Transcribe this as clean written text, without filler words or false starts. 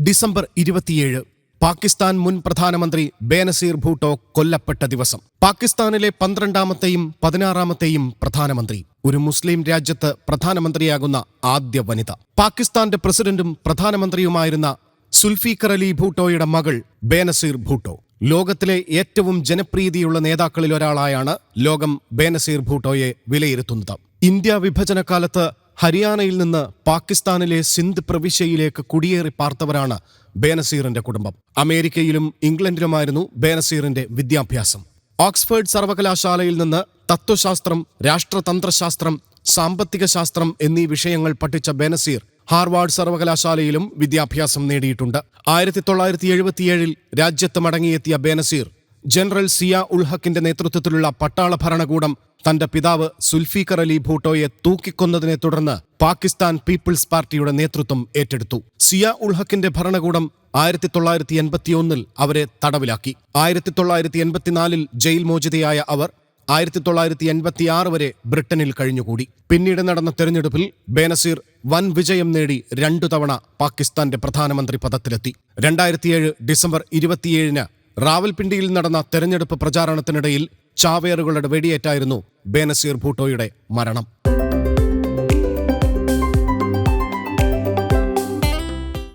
December 27 Pakistan മുൻ പ്രധാനമന്ത്രി ബേനസീർ ഭൂട്ടോ കൊല്ലപ്പെട്ട ദിവസം. പാകിസ്ഥാനിലെ 12ാമത്തെയും 16ാമത്തെയും പ്രധാനമന്ത്രി, ഒരു മുസ്ലിം രാജ്യത്ത് പ്രധാനമന്ത്രിയാകുന്ന ആദ്യ വനിത. പാകിസ്ഥാന്റെ പ്രസിഡന്റും പ്രധാനമന്ത്രിയുമായിരുന്ന സുൽഫീഖർ അലി ഭൂട്ടോയുടെ മകൾ ബേനസീർ ഭൂട്ടോ. ലോകത്തിലെ ഏറ്റവും ജനപ്രീതിയുള്ള നേതാക്കളിൽ ഒരാളായാണ് ലോകം ബേനസീർ ഭൂട്ടോയെ വിലയിരുത്തുന്നത്. ഇന്ത്യ വിഭജനകാലത്ത് ഹരിയാനയിൽ നിന്ന് പാകിസ്ഥാനിലെ സിന്ധ് പ്രവിശ്യയിലേക്ക് കുടിയേറി പാർത്തവരാണ് ബേനസീറിന്റെ കുടുംബം. അമേരിക്കയിലും ഇംഗ്ലണ്ടിലുമായിരുന്നു ബേനസീറിന്റെ വിദ്യാഭ്യാസം. ഓക്സ്ഫോർഡ് സർവകലാശാലയിൽ നിന്ന് തത്വശാസ്ത്രം, രാഷ്ട്രതന്ത്രശാസ്ത്രം, സാമ്പത്തിക ശാസ്ത്രം എന്നീ വിഷയങ്ങൾ പഠിച്ച ബേനസീർ ഹാർവാർഡ് സർവകലാശാലയിലും വിദ്യാഭ്യാസം നേടിയിട്ടുണ്ട്. 1977 രാജ്യത്ത് മടങ്ങിയെത്തിയ ബേനസീർ ജനറൽ സിയ ഉൽ ഹക്കിന്റെ നേതൃത്വത്തിലുള്ള പട്ടാള ഭരണകൂടം തന്റെ പിതാവ് സുൽഫീഖർ അലി ഭൂട്ടോയെ തൂക്കിക്കൊന്നതിനെ തുടർന്ന് പാകിസ്ഥാൻ പീപ്പിൾസ് പാർട്ടിയുടെ നേതൃത്വം ഏറ്റെടുത്തു. സിയ ഉൽ ഹക്കിന്റെ ഭരണകൂടം 1981 അവരെ തടവിലാക്കി. 1984 ജയിൽ മോചിതയായ അവർ 1986 വരെ ബ്രിട്ടനിൽ കഴിഞ്ഞുകൂടി. പിന്നീട് നടന്ന തെരഞ്ഞെടുപ്പിൽ ബേനസീർ വൻ വിജയം നേടി 2 തവണ പാകിസ്ഥാന്റെ പ്രധാനമന്ത്രി പദത്തിലെത്തി. 2007 ഡിസംബർ 27 റാവൽപിണ്ടിയിൽ നടന്ന തെരഞ്ഞെടുപ്പ് പ്രചാരണത്തിനിടയിൽ ചാവേറുകളുടെ വെടിയേറ്റായിരുന്നു ബേനസീർ ഭൂട്ടോയുടെ മരണം.